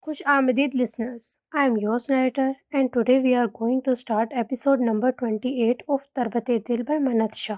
Khush Ahmedid listeners, I am yours narrator and today we are going to start episode number 28 of Tarbate Dil by Manat Shah.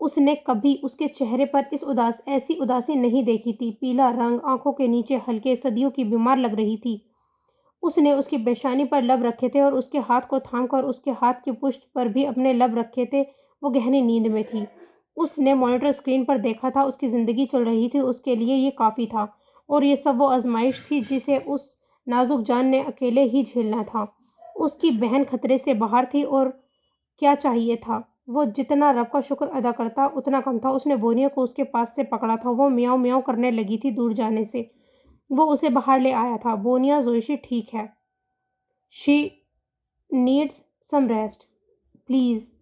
اس نے کبھی اس کے چہرے پر ایسی اداسی نہیں دیکھی تھی۔ پیلا رنگ آنکھوں کے نیچے ہلکے، صدیوں کی بیمار لگ رہی تھی۔ اس نے اس کی پیشانی پر لب رکھے تھے اور اس کے ہاتھ کو تھام کر اس کے ہاتھ کی پشت پر بھی اپنے لب رکھے تھے۔ وہ گہری نیند میں تھی۔ اس نے مانیٹر اسکرین پر دیکھا تھا، اس کی زندگی چل رہی تھی، اس کے لیے یہ کافی تھا، اور یہ سب وہ آزمائش تھی جسے اس نازک جان نے اکیلے ہی جھیلنا تھا۔ اس کی بہن خطرے سے باہر تھی، اور کیا چاہیے تھا؟ وہ جتنا رب کا شکر ادا کرتا اتنا کم تھا۔ اس نے بونیا کو اس کے پاس سے پکڑا تھا، وہ میاؤں میاؤں کرنے لگی تھی دور جانے سے۔ وہ اسے باہر لے آیا تھا۔ بونیا، زوئشی ٹھیک ہے۔ She needs some rest, please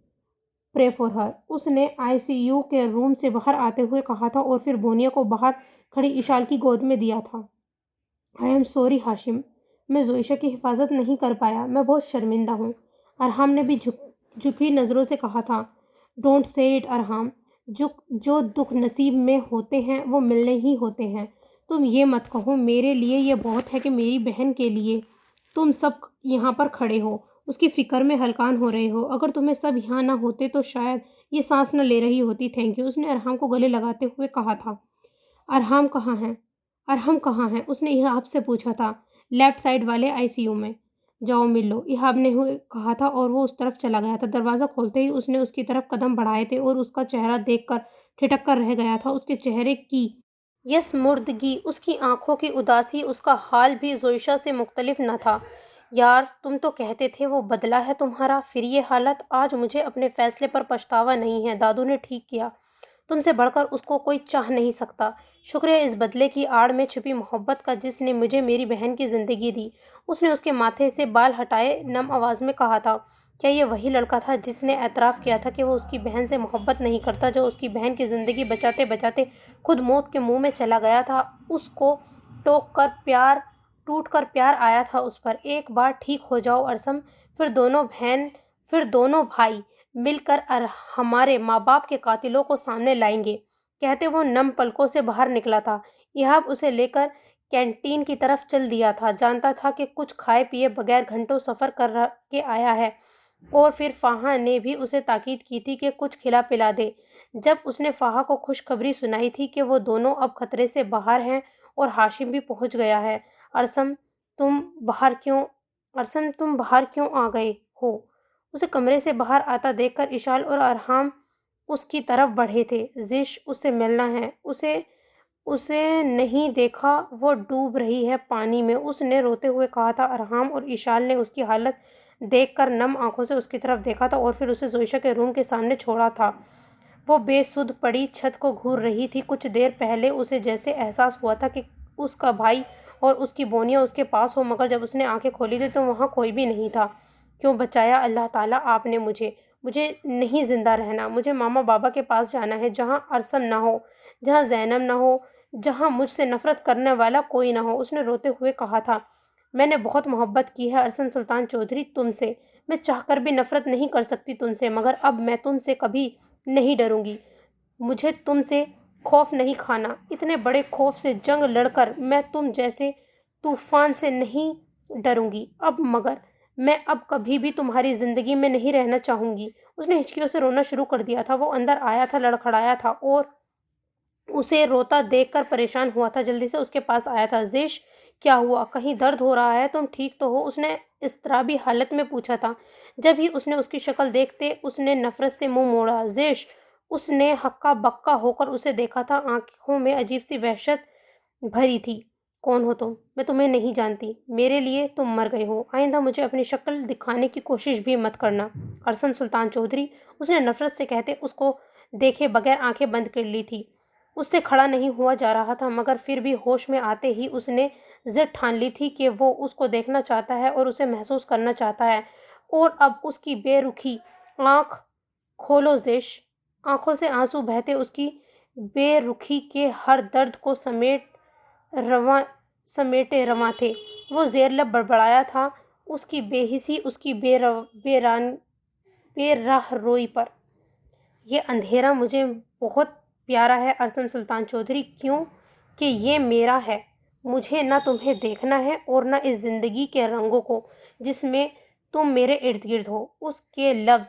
pray for her, اس نے ICU کے روم سے باہر آتے ہوئے کہا تھا، اور پھر بونیا کو باہر کھڑی اشال کی گود میں دیا تھا۔ آئی ایم سوری ہاشم، میں زوئشا کی حفاظت نہیں کر پایا، میں بہت شرمندہ ہوں۔ ارحام نے بھی جھکی نظروں سے کہا تھا۔ ڈونٹ سے اٹ ارحام، جو دکھ نصیب میں ہوتے ہیں وہ ملنے ہی ہوتے ہیں۔ تم یہ مت کہو، میرے لیے یہ بہت ہے کہ میری بہن کے لیے تم سب یہاں پر کھڑے ہو، اس کی فکر میں ہلکان ہو رہے ہو۔ اگر تمہیں سب یہاں نہ ہوتے تو شاید یہ سانس نہ لے رہی ہوتی۔ تھینک یو، اس نے ارحام کو گلے لگاتے ہوئے کہا تھا۔ ارحام کہاں ہیں؟ ارحم کہاں ہیں؟ اس نے ایہاب سے پوچھا تھا۔ لیفٹ سائڈ والے ICU میں، جاؤ مل لو، ایہاب نے کہا تھا، اور وہ اس طرف چلا گیا تھا۔ دروازہ کھولتے ہی اس نے اس کی طرف قدم بڑھائے تھے، اور اس کا چہرہ دیکھ کر ٹھٹک کر رہ گیا تھا۔ اس کے چہرے کی یس مردگی، اس کی آنکھوں کی اداسی، اس کا حال بھی زوئشا سے مختلف نہ تھا۔ یار، تم تو کہتے تھے وہ بدلہ ہے تمہارا، پھر یہ حالت۔ آج مجھے اپنے فیصلے پر پچھتاوا نہیں ہے، دادو نے ٹھیک کیا، تم سے بڑھ کر اس کو کوئی چاہ نہیں سکتا۔ شکریہ اس بدلے کی آڑ میں چھپی محبت کا جس نے مجھے میری بہن کی زندگی دی۔ اس نے اس کے ماتھے سے بال ہٹائے نم آواز میں کہا تھا۔ کیا یہ وہی لڑکا تھا جس نے اعتراف کیا تھا کہ وہ اس کی بہن سے محبت نہیں کرتا، جو اس کی بہن کی زندگی بچاتے بچاتے خود موت کے منہ میں چلا گیا تھا؟ اس کو ٹوٹ کر پیار آیا تھا اس پر۔ ایک بار ٹھیک ہو جاؤ ارسم، پھر دونوں بھائی مل کر ہمارے ماں باپ کے قاتلوں کو سامنے لائیں گے، کہتے وہ نم پلکوں سے باہر نکلا تھا۔ ایہاب اسے لے کر کینٹین کی طرف چل دیا تھا، جانتا تھا کہ کچھ کھائے پیے بغیر گھنٹوں سفر کر کے آیا ہے، اور پھر فاہا نے بھی اسے تاکید کی تھی کہ کچھ کھلا پلا دے۔ جب اس نے فاہا کو خوشخبری سنائی تھی کہ وہ دونوں اب خطرے سے باہر ہیں اور ہاشم بھی پہنچ گیا ہے۔ ارسم، تم باہر کیوں آ گئے ہو؟ اسے کمرے سے باہر آتا دیکھ کر اشال اور ارحام اس کی طرف بڑھے تھے۔ زش، اسے ملنا ہے، اسے نہیں دیکھا، وہ ڈوب رہی ہے پانی میں، اس نے روتے ہوئے کہا تھا۔ ارحام اور اشال نے اس کی حالت دیکھ کر نم آنکھوں سے اس کی طرف دیکھا تھا، اور پھر اسے زوئشا کے روم کے سامنے چھوڑا تھا۔ وہ بے سدھ پڑی چھت کو گھور رہی تھی۔ کچھ دیر پہلے اسے جیسے احساس ہوا تھا کہ اس کا بھائی اور اس کی بونیا اس کے پاس ہو، مگر جب اس نے آنکھیں کھولی تھی تو وہاں کوئی بھی نہیں تھا۔ کیوں بچایا اللہ تعالیٰ آپ نے مجھے نہیں زندہ رہنا، مجھے ماما بابا کے پاس جانا ہے، جہاں ارسم نہ ہو، جہاں زینب نہ ہو، جہاں مجھ سے نفرت کرنے والا کوئی نہ ہو۔ اس نے روتے ہوئے کہا تھا۔ میں نے بہت محبت کی ہے ارسم سلطان چودھری تم سے، میں چاہ کر بھی نفرت نہیں کر سکتی تم سے، مگر اب میں تم سے کبھی نہیں ڈروں گی، مجھے تم سے خوف نہیں کھانا، اتنے بڑے خوف سے جنگ لڑ کر میں تم جیسے طوفان سے نہیں ڈروں گی مگر میں اب کبھی بھی تمہاری زندگی میں نہیں رہنا چاہوں گی۔ اس نے ہچکیوں سے رونا شروع کر دیا تھا۔ وہ اندر آیا تھا، لڑکھڑایا تھا اور اسے روتا دیکھ کر پریشان ہوا تھا۔ جلدی سے اس کے پاس آیا تھا۔ زیش، کیا ہوا؟ کہیں درد ہو رہا ہے؟ تم ٹھیک تو ہو؟ اس نے اضطرابی حالت میں پوچھا تھا۔ جب ہی اس نے اس کی شکل دیکھتے اس نے نفرت سے منہ موڑا۔ زیش، اس نے ہکا بکا ہو کر اسے دیکھا تھا، آنکھوں میں عجیب سی وحشت بھری تھی۔ کون ہو تم؟ میں تمہیں نہیں جانتی، میرے لیے تم مر گئے ہو، آئندہ مجھے اپنی شکل دکھانے کی کوشش بھی مت کرنا۔ ارسم سلطان چودھری، اس نے نفرت سے کہتے اس کو دیکھے بغیر آنکھیں بند کر لی تھی۔ اس سے کھڑا نہیں ہوا جا رہا تھا، مگر پھر بھی ہوش میں آتے ہی اس نے ضد ٹھان لی تھی کہ وہ اس کو دیکھنا چاہتا ہے اور اسے محسوس کرنا چاہتا ہے، اور اب اس کی بے رخی۔ آنکھ کھولو زیش۔ آنکھوں سے آنسو بہتے اس کی بے رخی کے ہر درد کو سمیٹے رواں تھے۔ وہ زیر لب بڑبڑایا تھا، اس کی بے حسی، اس کی بے راہ روئی پر۔ یہ اندھیرا مجھے بہت پیارا ہے ارسم سلطان چودھری، کیوں کہ یہ میرا ہے۔ مجھے نہ تمہیں دیکھنا ہے اور نہ اس زندگی کے رنگوں کو جس میں تم میرے ارد گرد ہو۔ اس کے لفظ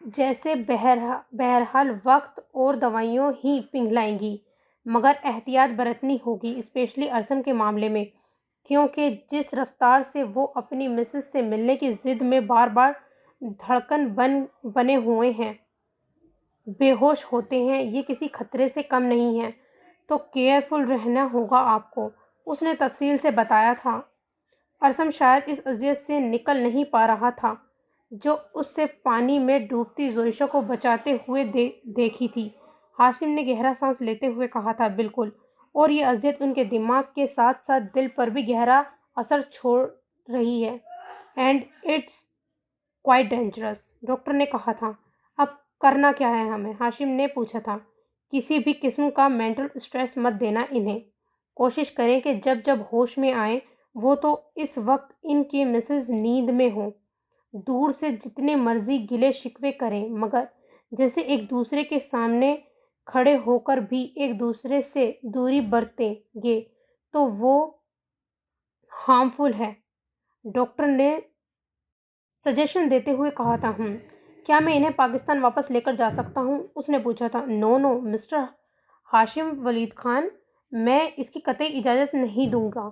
جیسے بہرحال وقت اور دوائیوں ہی پنگھلائیں گی، مگر احتیاط برتنی ہوگی، اسپیشلی ارسم کے معاملے میں، کیونکہ جس رفتار سے وہ اپنی مسز سے ملنے کی ضد میں بار بار دھڑکن بنے ہوئے ہیں، بے ہوش ہوتے ہیں، یہ کسی خطرے سے کم نہیں ہے، تو کیئرفل رہنا ہوگا آپ کو، اس نے تفصیل سے بتایا تھا۔ ارسم شاید اس اذیت سے نکل نہیں پا رہا تھا جو اس سے پانی میں ڈوبتی زوئشا کو بچاتے ہوئے دیکھی تھی۔ ہاشم نے گہرا سانس لیتے ہوئے کہا تھا، بالکل، اور یہ اذیت ان کے دماغ کے ساتھ ساتھ دل پر بھی گہرا اثر چھوڑ رہی ہے، and it's quite dangerous, doctor نے کہا تھا۔ اب کرنا کیا ہے ہمیں؟ ہاشم نے پوچھا تھا۔ کسی بھی قسم کا مینٹل اسٹریس مت دینا انہیں، کوشش کریں کہ جب جب ہوش میں آئیں وہ تو اس وقت ان کی مسز نیند میں ہوں، دور سے جتنے مرضی گلے شکوے کریں، مگر جیسے ایک دوسرے کے سامنے کھڑے ہو کر بھی ایک دوسرے سے دوری برتیں گے تو وہ ہارمفل ہے، ڈاکٹر نے سجیشن دیتے ہوئے کہا تھا۔ کیا میں انہیں پاکستان واپس لے کر جا سکتا ہوں؟ اس نے پوچھا تھا۔ نو نو مسٹر ہاشم ولید خان، میں اس کی قطعی اجازت نہیں دوں گا،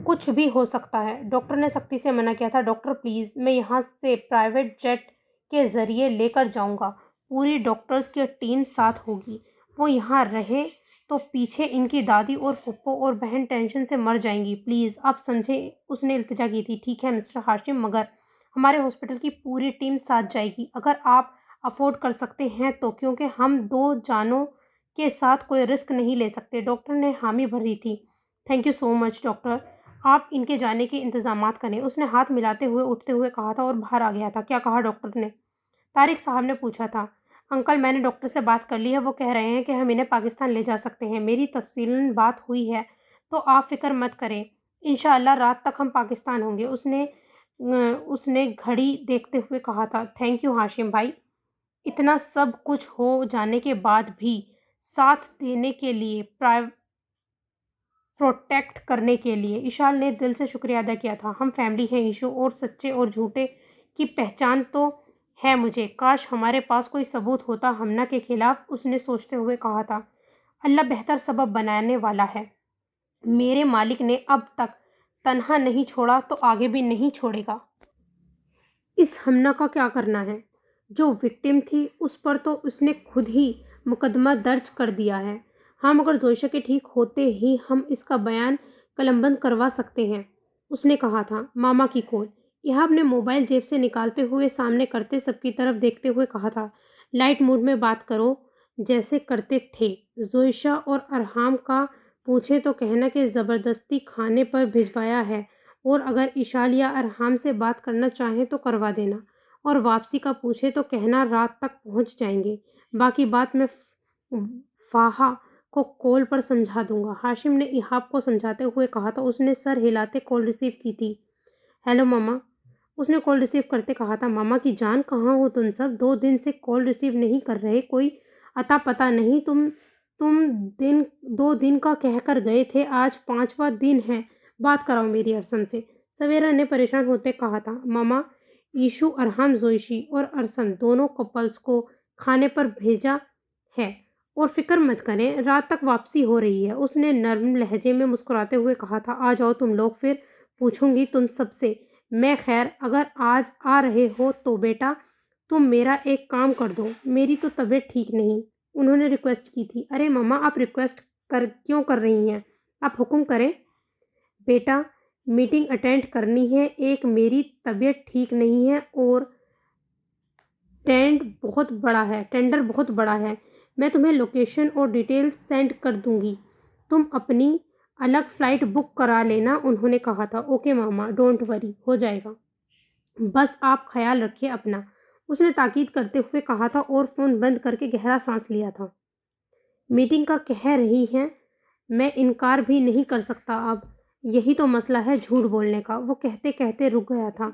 کچھ بھی ہو سکتا ہے، ڈاکٹر نے سختی سے منع کیا تھا۔ ڈاکٹر پلیز، میں یہاں سے پرائیویٹ جیٹ کے ذریعے لے کر جاؤں گا، پوری ڈاکٹرز کی ٹیم ساتھ ہوگی، وہ یہاں رہے تو پیچھے ان کی دادی اور پھپھو اور بہن ٹینشن سے مر جائیں گی، پلیز آپ سمجھیں، اس نے التجا کی تھی۔ ٹھیک ہے مسٹر ہاشم، مگر ہمارے ہاسپٹل کی پوری ٹیم ساتھ جائے گی، اگر آپ افورڈ کر سکتے ہیں تو، کیونکہ ہم 2 جانوں کے ساتھ کوئی رسک نہیں لے سکتے، ڈاکٹر نے حامی بھر دی تھی۔ Thank you so much doctor, آپ ان کے جانے کے انتظامات کریں، اس نے ہاتھ ملاتے ہوئے اٹھتے ہوئے کہا تھا اور باہر آ گیا تھا۔ کیا کہا ڈاکٹر نے؟ طارق صاحب نے پوچھا تھا۔ انکل، میں نے ڈاکٹر سے بات کر لی ہے، وہ کہہ رہے ہیں کہ ہم انہیں پاکستان لے جا سکتے ہیں، میری تفصیلاً بات ہوئی ہے، تو آپ فکر مت کریں، انشاءاللہ رات تک ہم پاکستان ہوں گے، اس نے گھڑی دیکھتے ہوئے کہا تھا۔ تھینک یو ہاشم بھائی، اتنا سب کچھ ہو جانے کے بعد بھی ساتھ دینے کے لیے، پروٹیکٹ کرنے کے لیے، اشال نے دل سے شکریہ ادا کیا تھا۔ ہم فیملی ہیں ایشو، اور سچے اور جھوٹے کی پہچان تو ہے مجھے، کاش ہمارے پاس کوئی ثبوت ہوتا ہمنا کے خلاف، اس نے سوچتے ہوئے کہا تھا۔ اللہ بہتر سبب بنانے والا ہے، میرے مالک نے اب تک تنہا نہیں چھوڑا تو آگے بھی نہیں چھوڑے گا۔ اس ہمنا کا کیا کرنا ہے؟ جو وکٹم تھی اس پر تو اس نے خود ہی مقدمہ درج کر دیا ہے۔ ہاں، مگر زوئشا کے ٹھیک ہوتے ہی ہم اس کا بیان قلم بند کروا سکتے ہیں، اس نے کہا تھا۔ ماما کی کال، ایہاب نے موبائل جیب سے نکالتے ہوئے سامنے کرتے سب کی طرف دیکھتے ہوئے کہا تھا۔ لائٹ موڈ میں بات کرو، جیسے کرتے تھے، زوئشا اور ارحام کا پوچھے تو کہنا کہ زبردستی کھانے پر بھجوایا ہے، اور اگر اشال یا ارحام سے بات کرنا چاہیں تو کروا دینا، اور واپسی کا پوچھے تو کہنا رات تک پہنچ جائیں گے، باقی بات میں فاحہ کو کال پر سمجھا دوں گا، ہاشم نے ایہاب کو سمجھاتے ہوئے کہا تھا۔ اس نے سر ہلاتے کال ریسیو کی تھی۔ ہیلو ماما، اس نے کال ریسیو کرتے کہا تھا۔ ماما کی جان، کہاں ہو تم سب؟ 2 دن سے کال ریسیو نہیں کر رہے، کوئی اتا پتہ نہیں، تم 2 دن کا کہہ کر گئے تھے، آج 5واں دن ہے، بات کراؤ میری ارسم سے، سویرا نے پریشان ہوتے کہا تھا۔ ماما، ایشو، ارحام، زوئشی اور ارسم دونوں کپلز کو کھانے پر بھیجا ہے، اور فکر مت کریں، رات تک واپسی ہو رہی ہے، اس نے نرم لہجے میں مسکراتے ہوئے کہا تھا۔ آ جاؤ تم لوگ، پھر پوچھوں گی تم سب سے، میں خیر اگر آج آ رہے ہو تو بیٹا تم میرا ایک کام کر دو، میری تو طبیعت ٹھیک نہیں، انہوں نے ریکویسٹ کی تھی۔ ارے ماما، آپ ریکویسٹ کیوں کر رہی ہیں؟ آپ حکم کریں بیٹا، میٹنگ اٹینڈ کرنی ہے ایک، میری طبیعت ٹھیک نہیں ہے، اور ٹینڈر بہت بڑا ہے، میں تمہیں لوکیشن اور ڈیٹیل سینڈ کر دوں گی، تم اپنی الگ فلائٹ بک کرا لینا، انہوں نے کہا تھا۔ اوکے ماما، ڈونٹ وری، ہو جائے گا، بس آپ خیال رکھیں اپنا، اس نے تاکید کرتے ہوئے کہا تھا، اور فون بند کر کے گہرا سانس لیا تھا۔ میٹنگ کا کہہ رہی ہیں، میں انکار بھی نہیں کر سکتا اب، یہی تو مسئلہ ہے جھوٹ بولنے کا، وہ کہتے کہتے رک گیا تھا۔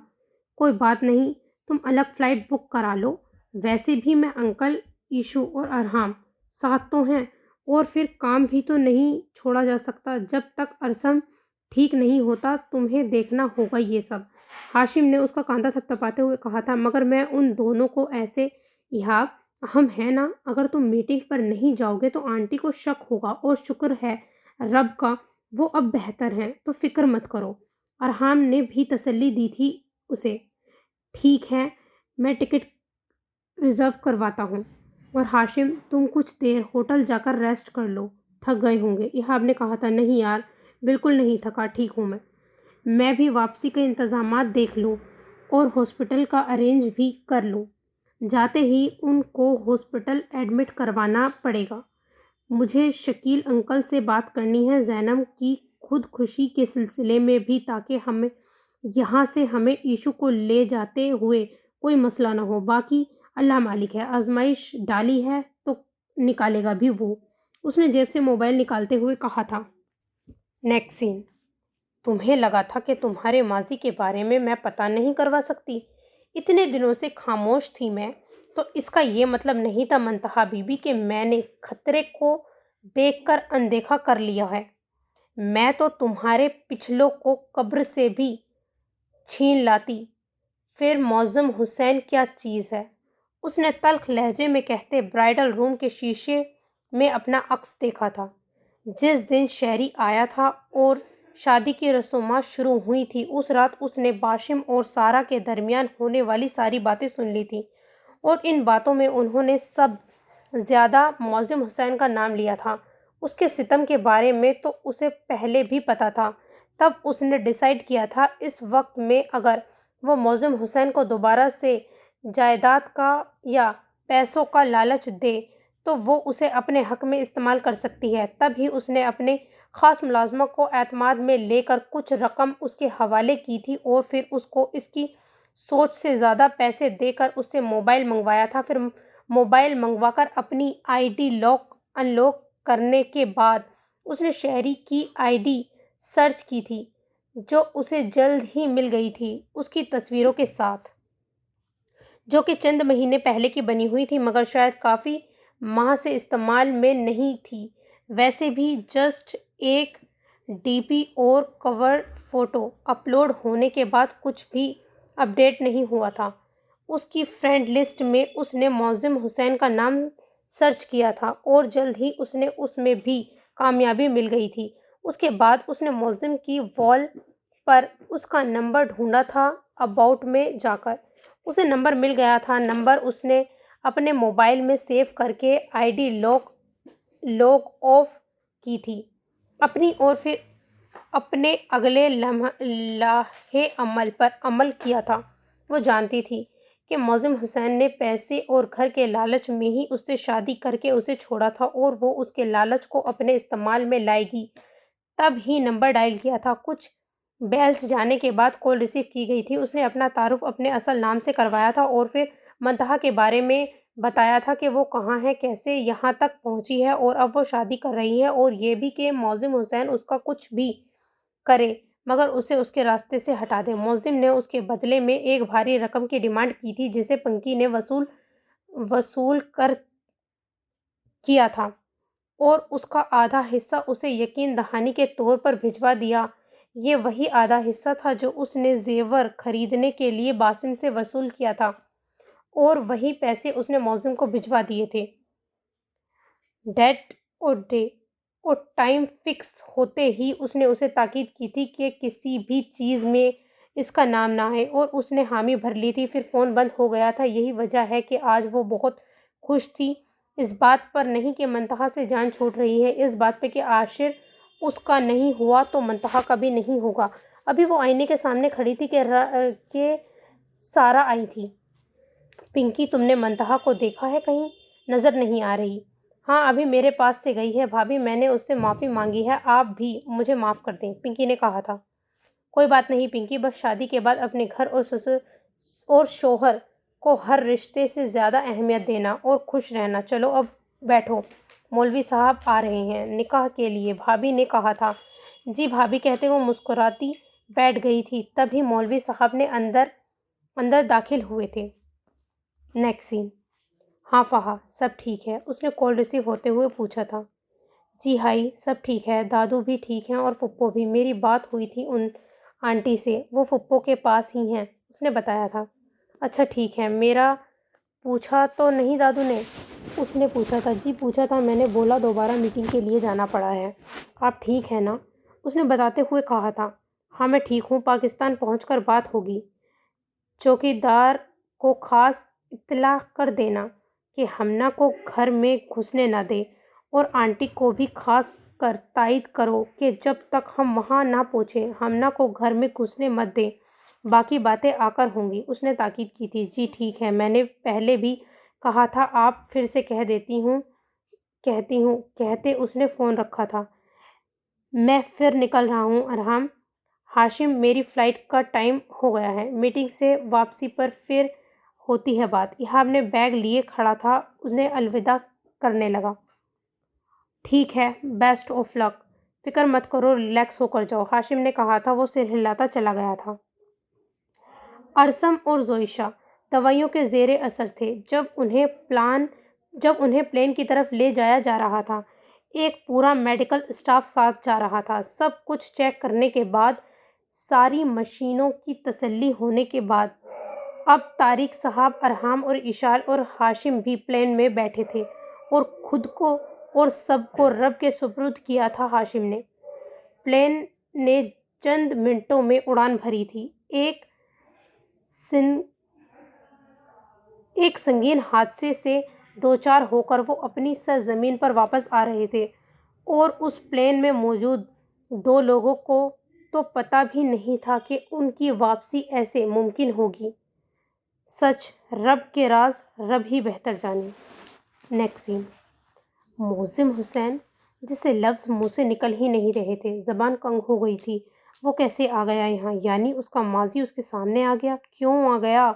کوئی بات نہیں، تم الگ فلائٹ بک کرا لو، ویسے بھی میں انکل، ایشو اور ارحام ساتھ تو ہیں، اور پھر کام بھی تو نہیں چھوڑا جا سکتا، جب تک ارسم ٹھیک نہیں ہوتا تمہیں دیکھنا ہوگا یہ سب، ہاشم نے اس کا کاندھا تھپتھپاتے ہوئے کہا تھا۔ مگر میں ان دونوں کو ایسے ایہاب، ہم ہیں نا، اگر تم میٹنگ پر نہیں جاؤ گے تو آنٹی کو شک ہوگا، اور شکر ہے رب کا وہ اب بہتر ہیں، تو فکر مت کرو۔ ارحام نے بھی تسلی دی تھی اسے۔ ٹھیک ہے، میں ٹکٹ ریزرو کرواتا ہوں، اور ہاشم تم کچھ دیر ہوٹل جا کر ریسٹ کر لو، تھک گئے ہوں گے۔ ایہاب نے کہا تھا، نہیں یار، بالکل نہیں تھکا، ٹھیک ہوں میں بھی واپسی کے انتظامات دیکھ لوں اور ہاسپٹل کا ارینج بھی کر لوں۔ جاتے ہی ان کو ہاسپٹل ایڈمٹ کروانا پڑے گا۔ مجھے شکیل انکل سے بات کرنی ہے زینب کی خودکشی کے سلسلے میں بھی، تاکہ ہمیں یہاں سے ہمیں ایشو کو لے جاتے ہوئے کوئی مسئلہ نہ ہو۔ باقی اللہ مالک ہے، آزمائش ڈالی ہے تو نکالے گا بھی وہ۔ اس نے جیب سے موبائل نکالتے ہوئے کہا تھا۔ نیکسٹ سین۔ تمہیں لگا تھا کہ تمہارے ماضی کے بارے میں پتہ نہیں کروا سکتی؟ اتنے دنوں سے خاموش تھی میں، تو اس کا یہ مطلب نہیں تھا منتہا بی بی کہ میں نے خطرے کو دیکھ کر اندیکھا کر لیا ہے۔ میں تو تمہارے پچھلوں کو قبر سے بھی چھین لاتی۔ پھر معظم حسین کیا چیز ہے؟ اس نے تلخ لہجے میں کہتے برائڈل روم کے شیشے میں اپنا عکس دیکھا تھا۔ جس دن شہری آیا تھا اور شادی کی رسومات شروع ہوئی تھی، اس رات اس نے باشم اور سارا کے درمیان ہونے والی ساری باتیں سن لی تھیں، اور ان باتوں میں انہوں نے سب زیادہ معظم حسین کا نام لیا تھا۔ اس کے ستم کے بارے میں تو اسے پہلے بھی پتا تھا۔ تب اس نے ڈیسائیڈ کیا تھا اس وقت میں اگر وہ معظم حسین کو دوبارہ سے جائیداد کا یا پیسوں کا لالچ دے تو وہ اسے اپنے حق میں استعمال کر سکتی ہے۔ تب ہی اس نے اپنے خاص ملازمہ کو اعتماد میں لے کر کچھ رقم اس کے حوالے کی تھی، اور پھر اس کو اس کی سوچ سے زیادہ پیسے دے کر اس سے موبائل منگوایا تھا۔ پھر موبائل منگوا کر اپنی I D lock unlock کرنے کے بعد اس نے شہری کی آئی ڈی سرچ کی تھی، جو اسے جلد ہی مل گئی تھی اس کی تصویروں کے ساتھ، جو کہ چند مہینے پہلے کی بنی ہوئی تھی، مگر شاید کافی ماہ سے استعمال میں نہیں تھی۔ ویسے بھی جسٹ ایک ڈی پی اور کور فوٹو اپلوڈ ہونے کے بعد کچھ بھی اپڈیٹ نہیں ہوا تھا۔ اس کی فرینڈ لسٹ میں اس نے معظم حسین کا نام سرچ کیا تھا، اور جلد ہی اس میں بھی کامیابی مل گئی تھی۔ اس کے بعد اس نے معظم کی وال پر اس کا نمبر ڈھونڈا تھا، اباؤٹ میں جا کر اسے نمبر مل گیا تھا۔ نمبر اس نے اپنے موبائل میں سیو کر کے آئی ڈی لاگ آف کی تھی اپنی، اور پھر اپنے اگلے لمحے عمل پر عمل کیا تھا۔ وہ جانتی تھی کہ معظم حسین نے پیسے اور گھر کے لالچ میں ہی اس سے شادی کر کے اسے چھوڑا تھا، اور وہ اس کے لالچ کو اپنے استعمال میں لائے گی۔ تب ہی نمبر ڈائل کیا تھا۔ کچھ بیلز جانے کے بعد کال ریسیو کی گئی تھی۔ اس نے اپنا تعارف اپنے اصل نام سے کروایا تھا، اور پھر منتہا کے بارے میں بتایا تھا کہ وہ کہاں ہے، کیسے یہاں تک پہنچی ہے، اور اب وہ شادی کر رہی ہے، اور یہ بھی کہ معظم حسین اس کا کچھ بھی کرے مگر اسے اس کے راستے سے ہٹا دے۔ معظم نے اس کے بدلے میں ایک بھاری رقم کی ڈیمانڈ کی تھی، جسے پنکی نے وصول کیا تھا، اور اس کا آدھا حصہ اسے یقین دہانی کے طور پر بھجوا دیا۔ یہ وہی آدھا حصہ تھا جو اس نے زیور خریدنے کے لیے باسم سے وصول کیا تھا، اور وہی پیسے اس نے معظم کو بھجوا دیے تھے۔ ڈیٹ اور ڈے اور ٹائم فکس ہوتے ہی اس نے اسے تاکید کی تھی کہ کسی بھی چیز میں اس کا نام نہ آئے، اور اس نے حامی بھر لی تھی۔ پھر فون بند ہو گیا تھا۔ یہی وجہ ہے کہ آج وہ بہت خوش تھی، اس بات پر نہیں کہ منتہا سے جان چھوٹ رہی ہے، اس بات پہ کہ عاشر اس کا نہیں ہوا تو منتہا کا بھی نہیں ہوگا۔ ابھی وہ آئینے کے سامنے کھڑی تھی کہ سارا آئی تھی۔ پنکی، تم نے منتہا کو دیکھا ہے کہیں؟ نظر نہیں آ رہی۔ ہاں، ابھی میرے پاس سے گئی ہے بھابھی، میں نے اس سے معافی مانگی ہے، آپ بھی مجھے معاف کر دیں، پنکی نے کہا تھا۔ کوئی بات نہیں پنکی، بس شادی کے بعد اپنے گھر اور سسر اور شوہر کو ہر رشتے سے زیادہ اہمیت دینا اور خوش رہنا۔ چلو اب بیٹھو، مولوی صاحب آ رہے ہیں نکاح کے لیے، بھابھی نے کہا تھا۔ جی بھابھی کہتے وہ مسکراتی بیٹھ گئی تھی۔ تبھی مولوی صاحب نے اندر داخل ہوئے تھے۔ نیکسٹ سین۔ ہاں فہا، سب ٹھیک ہے؟ اس نے کال ریسیو ہوتے ہوئے پوچھا تھا۔ جی ہائی، سب ٹھیک ہے، دادو بھی ٹھیک ہیں اور پھپھو بھی۔ میری بات ہوئی تھی ان آنٹی سے، وہ پھپھو کے پاس ہی ہیں، اس نے بتایا تھا۔ اچھا ٹھیک ہے، میرا پوچھا تو نہیں دادو نے؟ اس نے پوچھا تھا۔ جی پوچھا تھا، میں نے بولا دوبارہ میٹنگ کے لیے جانا پڑا ہے۔ آپ ٹھیک ہیں نا؟ اس نے بتاتے ہوئے کہا تھا۔ ہاں میں ٹھیک ہوں، پاکستان پہنچ کر بات ہوگی۔ چوکیدار کو خاص اطلاع کر دینا کہ ہمنا کو گھر میں گھسنے نہ دے، اور آنٹی کو بھی خاص کر تائید کرو کہ جب تک ہم وہاں نہ پہنچے ہمنا کو گھر میں گھسنے مت دیں، باقی باتیں آ کر ہوں گی۔ اس نے تاکید کی تھی۔ جی ٹھیک ہے، میں نے پہلے بھی کہا تھا، آپ پھر سے کہتی ہوں کہتے اس نے فون رکھا تھا۔ میں پھر نکل رہا ہوں ارحم۔ ہاشم میری فلائٹ کا ٹائم ہو گیا ہے، میٹنگ سے واپسی پر پھر ہوتی ہے بات۔ ایہاب نے بیگ لیے کھڑا تھا، انہیں الوداع کرنے لگا۔ ٹھیک ہے، بیسٹ آف لک، فکر مت کرو، ریلیکس ہو کر جاؤ، ہاشم نے کہا تھا۔ وہ سر ہلاتا چلا گیا تھا۔ ارسم اور زوئشا دوائیوں کے زیر اثر تھے جب انہیں پلین کی طرف لے جایا جا رہا تھا۔ ایک پورا میڈیکل اسٹاف ساتھ جا رہا تھا۔ سب کچھ چیک کرنے کے بعد، ساری مشینوں کی تسلی ہونے کے بعد، اب طارق صاحب، ارحم اور اشال اور ہاشم بھی پلین میں بیٹھے تھے، اور خود کو اور سب کو رب کے سپرد کیا تھا۔ ہاشم نے پلین نے چند منٹوں میں اڑان بھری تھی۔ ایک سنگین حادثے سے دوچار ہو کر وہ اپنی سرزمین پر واپس آ رہے تھے، اور اس پلین میں موجود 2 لوگوں کو تو پتہ بھی نہیں تھا کہ ان کی واپسی ایسے ممکن ہوگی۔ سچ، رب کے راز رب ہی بہتر جانے۔ نیکسٹ سین۔ معظم حسین، جسے لفظ منہ سے نکل ہی نہیں رہے تھے، زبان کنگ ہو گئی تھی۔ وہ کیسے آ گیا یہاں؟ یعنی اس کا ماضی اس کے سامنے آ گیا؟ کیوں آ گیا؟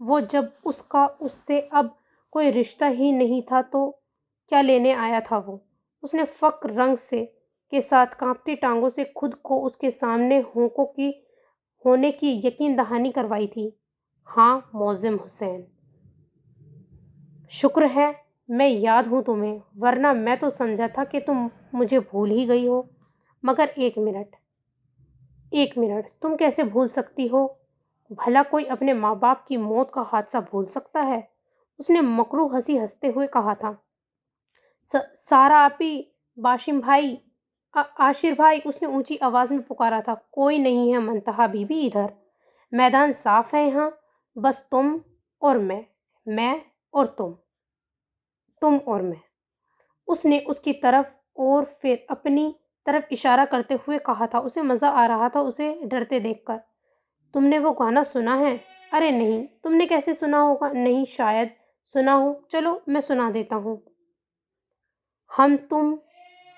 وہ جب اس کا اس سے اب کوئی رشتہ ہی نہیں تھا تو کیا لینے آیا تھا وہ؟ اس نے فقر رنگ کے ساتھ کانپتی ٹانگوں سے خود کو اس کے سامنے ہونے کی یقین دہانی کروائی تھی۔ ہاں معظم حسین، شکر ہے میں یاد ہوں تمہیں، ورنہ میں تو سمجھا تھا کہ تم مجھے بھول ہی گئی ہو۔ مگر ایک منٹ، تم کیسے بھول سکتی ہو؟ بھلا کوئی اپنے ماں باپ کی موت کا حادثہ بھول سکتا ہے؟ اس نے مکروہ ہنسی ہنستے ہوئے کہا تھا۔ سارا آپی، باشم بھائی، عاشر بھائی، اس نے اونچی آواز میں پکارا تھا۔ کوئی نہیں ہے منتہا بی بی ادھر، میدان صاف ہے یہاں، بس تم اور میں اور تم اور میں۔ اس نے اس کی طرف اور پھر اپنی طرف اشارہ کرتے ہوئے کہا تھا۔ اسے مزہ آ رہا تھا اسے ڈرتے دیکھ کر۔ تم نے وہ گانا سنا ہے؟ ارے نہیں، تم نے کیسے سنا ہوگا؟ نہیں، شاید سنا ہو، چلو میں سنا دیتا ہوں۔ ہم تم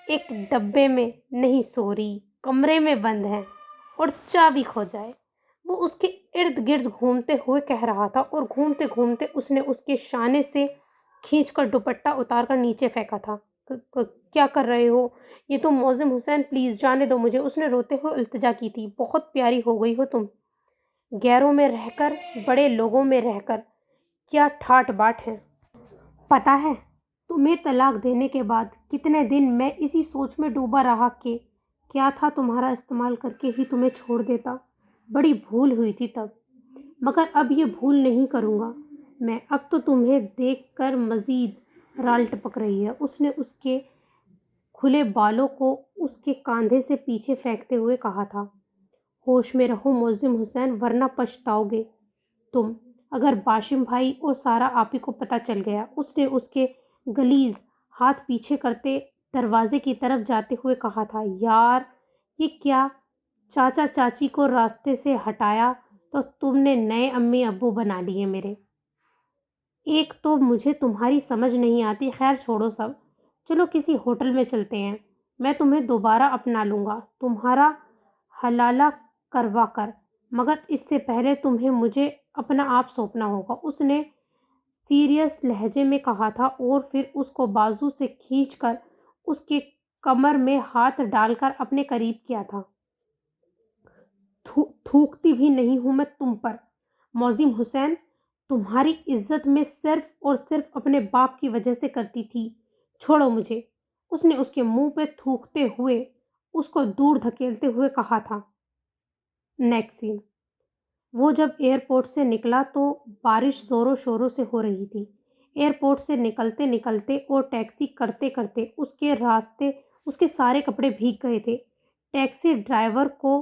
ایک ڈبے میں، نہیں سوری، کمرے میں بند ہیں، اور چابی کھو جائے۔ وہ اس کے ارد گرد گھومتے ہوئے کہہ رہا تھا، اور گھومتے گھومتے اس نے اس کے شانے سے کھینچ کر دوپٹہ اتار کر نیچے پھینکا تھا۔ کیا کر رہے ہو؟ یہ تم معظم حسین، پلیز جانے دو مجھے، اس نے روتے ہوئے التجا کی تھی۔ بہت پیاری ہو گئی ہو تم، غیروں میں رہ کر، بڑے لوگوں میں رہ کر کیا ٹھاٹ باٹ ہے۔ پتہ ہے تمہیں طلاق دینے کے بعد کتنے دن میں اسی سوچ میں ڈوبا رہا کہ کیا تھا تمہارا استعمال کر کے ہی تمہیں چھوڑ دیتا۔ بڑی بھول ہوئی تھی تب، مگر اب یہ بھول نہیں کروں گا میں۔ اب تو تمہیں دیکھ کر مزید رال ٹپک رہی ہے۔ اس نے اس کے کھلے بالوں کو اس کے کاندھے سے پیچھے پھینکتے ہوئے کہا تھا۔ ہوش میں رہو معظم حسین، ورنہ پچھتاؤ گے تم اگر باشم بھائی اور سارا آپی کو پتہ چل گیا۔ اس نے اس کے غلیظ ہاتھ پیچھے کرتے دروازے کی طرف جاتے ہوئے کہا تھا۔ یار یہ کیا، چاچا چاچی کو راستے سے ہٹایا تو تم نے نئے امی ابو بنا لیے میرے۔ ایک تو مجھے تمہاری سمجھ نہیں آتی۔ خیر چھوڑو سب، چلو کسی ہوٹل میں چلتے ہیں، میں تمہیں دوبارہ اپنا لوں گا تمہارا حلالہ کروا کر، مگر اس سے پہلے تمہیں مجھے اپنا آپ سونپنا ہوگا۔ اس نے سیریس لہجے میں کہا تھا، اور پھر اس کو بازو سے کھینچ کر اس کے کمر میں ہاتھ ڈال کر اپنے قریب کیا تھا۔ تھوکتی بھی نہیں ہوں میں تم پر معظم حسین، تمہاری عزت میں صرف اور صرف اپنے باپ کی وجہ سے کرتی تھی۔ چھوڑو مجھے، اس نے اس کے منہ پہ تھوکتے ہوئے اس کو دور دھکیلتے ہوئے کہا تھا۔ نیکسٹ سین۔ وہ جب ایئرپورٹ سے نکلا تو بارش زوروں شوروں سے ہو رہی تھی۔ ایئرپورٹ سے نکلتے نکلتے اور ٹیکسی کرتے کرتے اس کے سارے کپڑے بھیگ گئے تھے۔ ٹیکسی ڈرائیور کو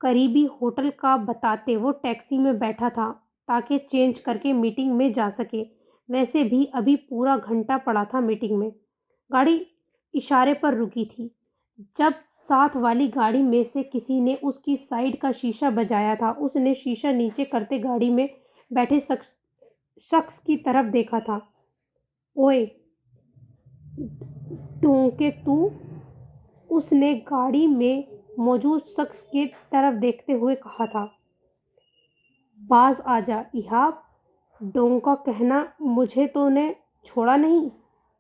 قریبی ہوٹل کا بتاتے وہ ٹیکسی میں بیٹھا تھا تاکہ چینج کر کے میٹنگ میں جا سکے۔ ویسے بھی ابھی پورا گھنٹہ پڑا تھا میٹنگ میں۔ گاڑی اشارے پر رکی تھی۔ جب ساتھ والی گاڑی میں سے کسی نے اس کی سائیڈ کا شیشہ بجایا تھا، اس نے شیشہ نیچے کرتے گاڑی میں بیٹھے شخص کی طرف دیکھا تھا۔ اوئے ڈونکے تو، اس نے گاڑی میں موجود شخص کی طرف دیکھتے ہوئے کہا تھا۔ باز آجا ایہاب، ڈونکا کہنا مجھے تو نے چھوڑا نہیں۔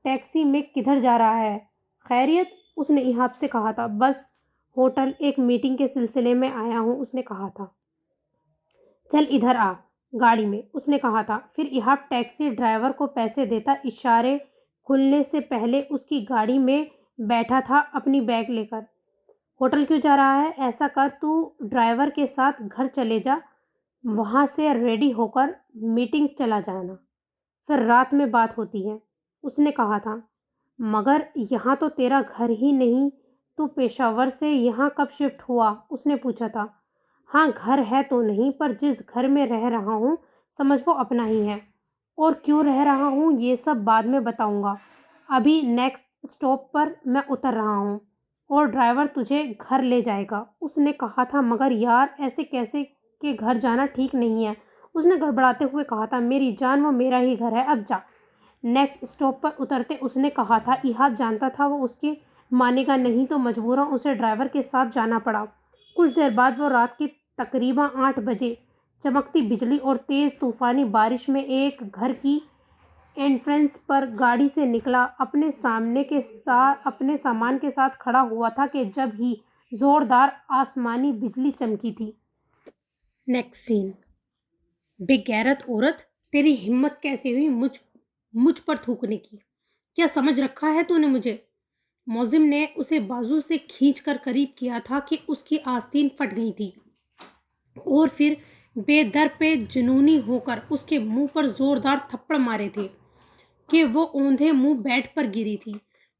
ٹیکسی میں کدھر جا رہا ہے؟ خیریت؟ اس نے ایہاب سے کہا تھا۔ بس ہوٹل، ایک میٹنگ کے سلسلے میں آیا ہوں، اس نے کہا تھا۔ چل ادھر آ گاڑی میں، اس نے کہا تھا۔ پھر ایہاب ٹیکسی ڈرائیور کو پیسے دیتا اشارے کھلنے سے پہلے اس کی گاڑی میں بیٹھا تھا اپنی بیگ لے کر۔ ہوٹل کیوں جا رہا ہے؟ ایسا کر تو ڈرائیور کے ساتھ گھر چلے جا، وہاں سے ریڈی ہو کر میٹنگ چلا جانا، پھر رات میں بات ہوتی ہے، اس نے کہا تھا۔ مگر یہاں تو تیرا گھر ہی نہیں، تو پشاور سے یہاں کب شفٹ ہوا؟ اس نے پوچھا تھا۔ ہاں گھر ہے تو نہیں، پر جس گھر میں رہ رہا ہوں سمجھ وہ اپنا ہی ہے، اور کیوں رہ رہا ہوں یہ سب بعد میں بتاؤں گا۔ ابھی نیکسٹ اسٹاپ پر میں اتر رہا ہوں اور ڈرائیور تجھے گھر لے جائے گا، اس نے کہا تھا۔ مگر یار ایسے کیسے کہ گھر جانا ٹھیک نہیں ہے، اس نے گڑبڑاتے ہوئے کہا تھا۔ میری جان، وہ میرا ہی گھر ہے، اب جا۔ نیکسٹ اسٹاپ پر اترتے اس نے کہا تھا۔ ایہاب جانتا تھا وہ اس کی مانے گا نہیں، تو مجبوراً اسے ڈرائیور کے ساتھ جانا پڑا۔ کچھ دیر بعد وہ رات کے تقریباً 8 بجے چمکتی بجلی اور تیز طوفانی بارش میں ایک گھر کی انٹرنس پر گاڑی سے نکلا۔ اپنے سامان کے ساتھ کھڑا ہوا تھا کہ جب ہی زوردار آسمانی بجلی چمکی تھی۔ نیکسٹ سین۔ بے غیرت عورت، تیری ہمت کیسے ہوئی مجھ پر تھوکنے کی؟ کیا سمجھ رکھا ہے تو نے مجھے؟ موزم نے اسے بازو سے کھینچ کر قریب کیا تھا کہ اس کی آستین پھٹ گئی تھی، اور پھر بے در پہ جنونی ہو کر اس کے منہ پر زوردار تھپڑ مارے تھے کہ وہ اوندھے منہ بیڈ پر گری تھی۔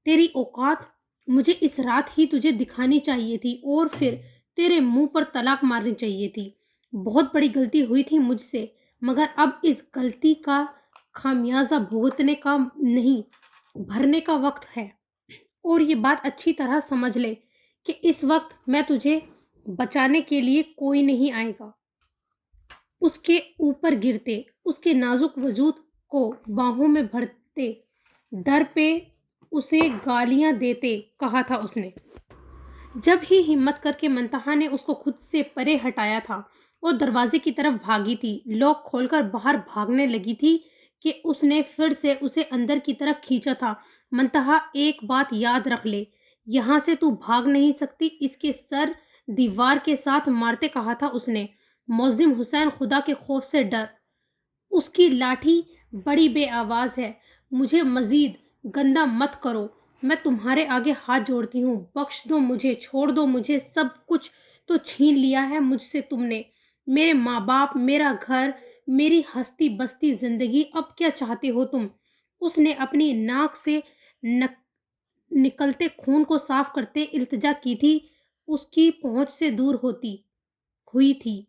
تیری اوقات مجھے اس رات ہی تجھے دکھانی چاہیے تھی، اور پھر تیرے منہ پر طلاق مارنی چاہیے تھی۔ بہت بڑی غلطی ہوئی تھی مجھ سے، مگر اب اس غلطی کا خمیازہ بھگتنے کا نہیں، بھرنے کا وقت ہے۔ اور یہ بات اچھی طرح سمجھ لے کہ اس وقت میں تجھے بچانے کے لیے کوئی نہیں آئے گا۔ اس کے اوپر گرتے، اس کے نازک وجود کو باہوں میں بھرتے، در پہ اسے گالیاں دیتے کہا تھا اس نے۔ جب ہی ہمت کر کے منتہا نے اس کو خود سے پرے ہٹایا تھا اور دروازے کی طرف بھاگی تھی، لاک کھول کر باہر بھاگنے لگی تھی کہ اس نے پھر سے اسے اندر کی طرف کھینچا تھا۔ منتہا ایک بات یاد رکھ لے، یہاں سے تو بھاگ نہیں سکتی، اس کے سر دیوار کے ساتھ مارتے کہا تھا اس نے۔ موزم حسین خدا کے خوف سے ڈر، اس کی لاٹھی بڑی بے آواز ہے، مجھے مزید گندا مت کرو، میں تمہارے آگے ہاتھ جوڑتی ہوں، بخش دو مجھے، چھوڑ دو مجھے، سب کچھ تو چھین لیا ہے مجھ سے تم نے، میرے ماں باپ، میرا گھر، میری ہستی بستی زندگی، اب کیا چاہتے ہو تم؟ اس نے اپنی ناک سے نکلتے خون کو صاف کرتے التجا کی تھی، اس کی پہنچ سے دور ہوئی تھی۔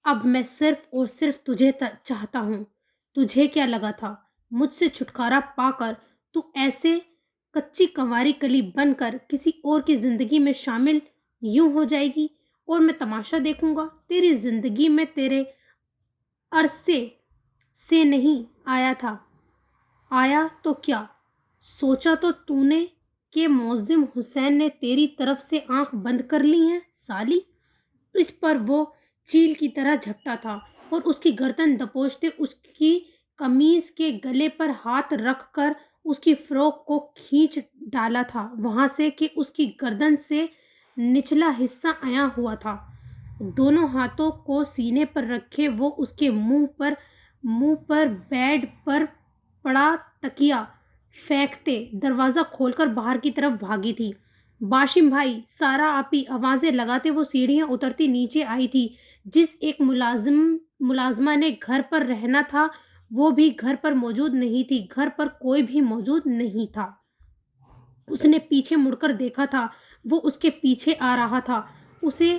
اب میں صرف اور صرف تجھے چاہتا ہوں۔ تجھے کیا لگا تھا مجھ سے چھٹکارا پا کر تو ایسے کچی کنواری کلی بن کر کسی اور کی زندگی میں شامل یوں ہو جائے گی اور میں تماشا دیکھوں گا؟ تیری زندگی میں تیرے عرصے سے نہیں آیا تھا، آیا تو کیا سوچا تو نے کہ موزم حسین نے تیری طرف سے آنکھ بند کر لی ہیں سالی؟ اس پر وہ چیل کی طرح جھپٹا تھا اور اس کی گردن دبوچتے اس کی قمیض کے گلے پر ہاتھ رکھ کر اس کی فراک کو کھینچ ڈالا تھا وہاں سے کہ اس کی گردن سے نچلا حصہ عیاں ہوا تھا۔ دونوں ہاتھوں کو سینے پر رکھے وہ اس کے منہ پر بیڈ پر پڑا تکیا پھینکتے دروازہ کھول کر باہر کی طرف بھاگی تھی۔ باشم بھائی، سارا آپی، آوازیں لگاتے وہ سیڑھیاں اترتی نیچے آئی تھی جس ایک ملازمہ نے گھر پر رہنا تھا وہ بھی گھر پر موجود نہیں تھی. گھر پر کوئی بھی موجود نہیں تھا. اس نے پیچھے مڑ کر دیکھا تھا. وہ اس کے پیچھے آ رہا تھا, اسے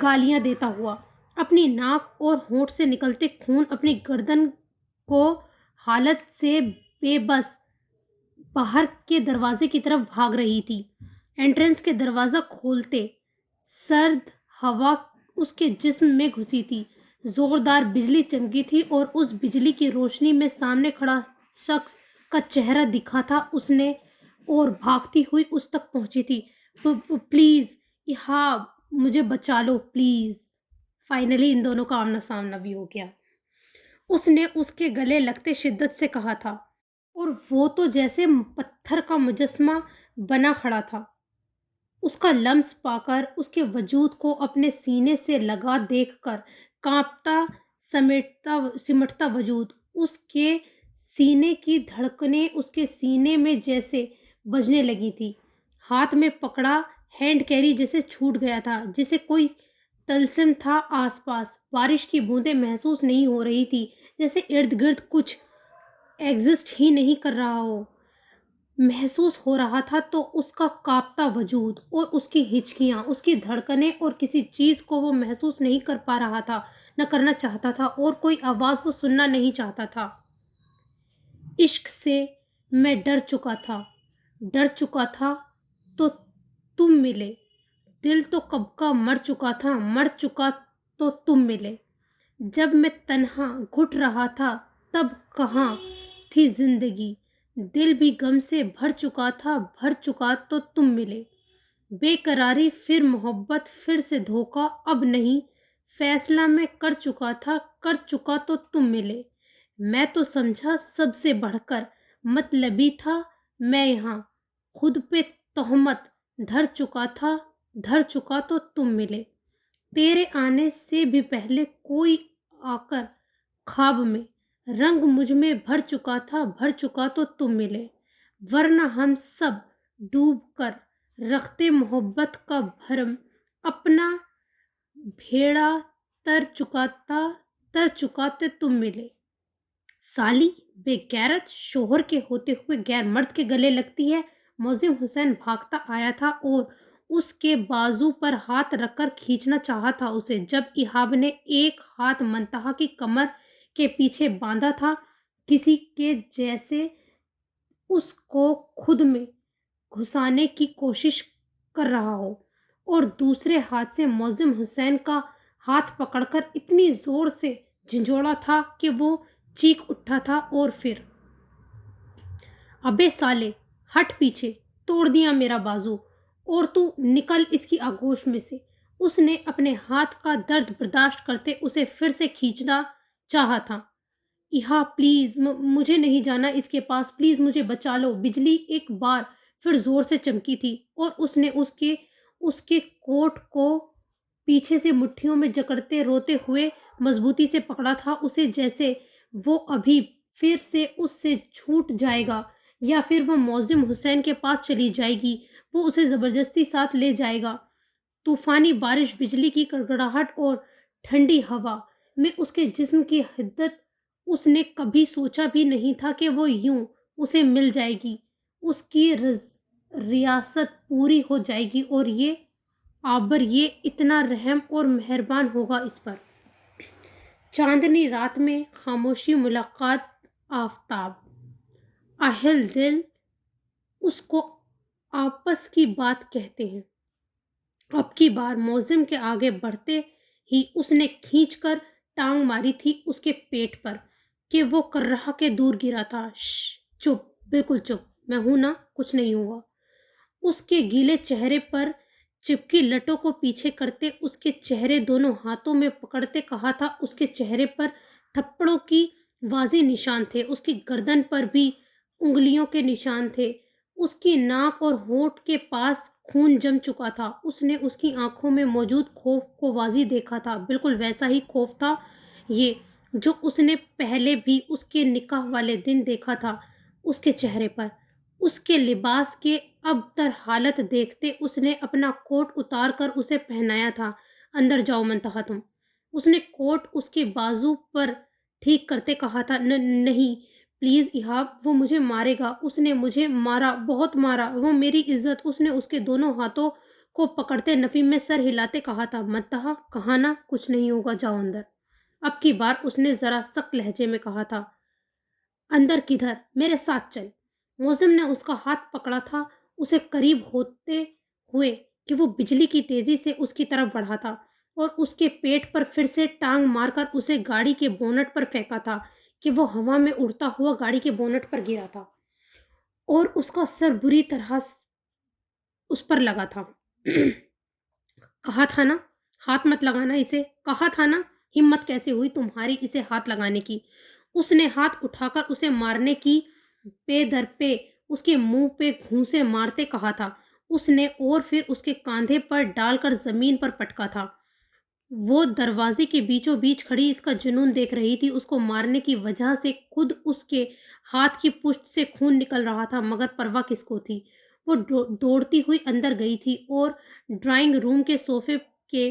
گالیاں دیتا ہوا. اپنی ناک اور ہونٹ سے نکلتے خون اپنی گردن کو حالت سے بے بس باہر کے دروازے کی طرف بھاگ رہی تھی. انٹرنس کے دروازہ کھولتے سرد ہوا اس کے جسم میں گھسی تھی. زوردار بجلی چمکی تھی اور اس بجلی کی روشنی میں سامنے کھڑا شخص کا چہرہ دکھا تھا. اس نے اور بھاگتی ہوئی اس تک پہنچی تھی. پلیز ایہاب, مجھے بچا لو پلیز. فائنلی ان دونوں کا آمنا سامنا بھی ہو گیا. اس نے اس کے گلے لگتے شدت سے کہا تھا اور وہ تو جیسے پتھر کا مجسمہ بنا کھڑا تھا. اس کا لمس پا کر, اس کے وجود کو اپنے سینے سے لگا دیکھ کر, کانپتا سمٹتا وجود, اس کے سینے کی دھڑکنیں اس کے سینے میں جیسے بجنے لگی تھی. ہاتھ میں پکڑا ہینڈ کیری جیسے چھوٹ گیا تھا, جیسے کوئی طلسم تھا آس پاس. بارش کی بوندیں محسوس نہیں ہو رہی تھی, جیسے ارد گرد کچھ ایگزسٹ ہی نہیں کر رہا ہو. محسوس ہو رہا تھا تو اس کا کانپتا وجود اور اس کی ہچکیاں, اس کی دھڑکنیں, اور کسی چیز کو وہ محسوس نہیں کر پا رہا تھا, نہ کرنا چاہتا تھا, اور کوئی آواز وہ سننا نہیں چاہتا تھا. عشق سے میں ڈر چکا تھا تو تم ملے. دل تو کب کا مر چکا تو تم ملے. جب میں تنہا گھٹ رہا تھا تب کہاں تھی زندگی. دل بھی غم سے بھر چکا تو تم ملے. بے قراری پھر محبت پھر سے دھوکا, اب نہیں فیصلہ میں کر چکا تو تم ملے. میں تو سمجھا سب سے بڑھ کر مطلبی تھا میں یہاں, خود پہ تہمت دھر چکا تو تم ملے. تیرے آنے سے بھی پہلے کوئی آ کر خواب میں رنگ مجھ میں بھر چکا تو تم ملے. ورنہ ہم سب ڈوب کر رکھتے محبت کا بھرم, اپنا بھیڑا تر چکاتے تم ملے. سالی بے غیرت, شوہر کے ہوتے ہوئے غیر مرد کے گلے لگتی ہے. موزم حسین بھاگتا آیا تھا اور اس کے بازو پر ہاتھ رکھ کر کھینچنا چاہا تھا اسے, جب ایہاب نے ایک ہاتھ منتہا کی کمر کے پیچھے باندھا تھا, کسی کے جیسے اس کو خود میں گھسانے کی کوشش کر رہا ہو, اور دوسرے ہاتھ سے موزم حسین کا ہاتھ پکڑ کر اتنی زور سے جھنجھوڑا تھا کہ وہ چیخ اٹھا تھا. اور پھر ابے سالے ہٹ پیچھے, توڑ دیا میرا بازو, اور تو نکل اس کی آغوش میں سے. اس نے اپنے ہاتھ کا درد برداشت کرتے اسے پھر سے کھینچنا چاہا تھا. ایہاب پلیز, مجھے نہیں جانا اس کے پاس, پلیز مجھے بچا لو. بجلی ایک بار پھر زور سے چمکی تھی اور اس نے اس کے کوٹ کو پیچھے سے مٹھیوں میں جکڑتے روتے ہوئے مضبوطی سے پکڑا تھا, اسے جیسے وہ ابھی پھر سے اس سے چھوٹ جائے گا, یا پھر وہ موزم حسین کے پاس چلی جائے گی, وہ اسے زبردستی ساتھ لے جائے گا. طوفانی بارش, بجلی کی کڑکڑاہٹ اور ٹھنڈی ہوا میں اس کے جسم کی حدت اس نے کبھی سوچا بھی نہیں تھا کہ وہ یوں اسے مل جائے گی, اس کی ریاست پوری ہو جائے گی, اور یہ آبر یہ اتنا رحم اور مہربان ہوگا اس پر. چاندنی رات میں خاموشی, ملاقات, آفتاب, اہل دل اس کو آپس کی بات کہتے ہیں. اب کی بار موزم کے آگے بڑھتے ہی اس نے کھینچ کر ٹانگ ماری تھی اس کے پیٹ پر کہ وہ کر رہا کہ دور گرا تھا. چپ, بالکل چپ, میں ہوں نا, کچھ نہیں ہوا. اس کے گیلے چہرے پر چپکی لٹوں کو پیچھے کرتے, اس کے چہرے دونوں ہاتھوں میں پکڑتے کہا تھا. اس کے چہرے پر تھپڑوں کی واضح نشان تھے, اس کی گردن پر بھی انگلیوں کے نشان تھے, اس کی ناک اور ہونٹ کے پاس خون جم چکا تھا. اس نے اس کی آنکھوں میں موجود خوف کو واضح دیکھا تھا, بالکل ویسا ہی خوف تھا یہ جو اس نے پہلے بھی اس کے نکاح والے دن دیکھا تھا اس کے چہرے پر. اس کے لباس کے اب تر حالت دیکھتے اس نے اپنا کوٹ اتار کر اسے پہنایا تھا. اندر جاؤ منتہا تم. اس نے کوٹ اس کے بازو پر ٹھیک کرتے کہا تھا، نہیں پلیز ایہاب، وہ مجھے مارے گا، اس نے مجھے مارا، بہت مارا، وہ میری عزت۔ اس نے اس کے دونوں ہاتھوں کو پکڑتے نفی میں سر ہلاتے کہا تھا، منتہا کہا نا کچھ نہیں ہوگا، جاؤ اندر۔ اب کی بار اس نے ذرا سخت لہجے میں کہا تھا، اندر کدھر، میرے ساتھ چل۔ موزم نے اس کا ہاتھ پکڑا تھا، اسے قریب ہوتے ہوئے کہ وہ بجلی کی تیزی سے اس کی طرف بڑھا تھا اور اس کے پیٹ پر پھر سے ٹانگ مار کر اسے گاڑی کے بونٹ پر پھینکا تھا کہ وہ ہوا میں اڑتا ہوا گاڑی کے بونٹ پر گرا تھا اور اس کا سر بری طرح اس پر لگا تھا۔ کہا تھا نا ہاتھ مت لگانا اسے، کہا تھا نا، ہمت کیسے ہوئی تمہاری اسے ہاتھ لگانے کی؟ اس نے ہاتھ اٹھا کر اسے مارنے کی پے در پے اس کے منہ پہ گھونسے مارتے کہا تھا۔ اس نے اور پھر اس کے کاندھے پر ڈال کر زمین پر پٹکا تھا۔ وہ دروازے کے بیچوں بیچ کھڑی اس کا جنون دیکھ رہی تھی۔ اس کو مارنے کی وجہ سے خود اس کے ہاتھ کی پشت سے خون نکل رہا تھا، مگر پرواہ کس کو تھی؟ وہ دوڑتی ہوئی اندر گئی تھی اور ڈرائنگ روم کے صوفے کے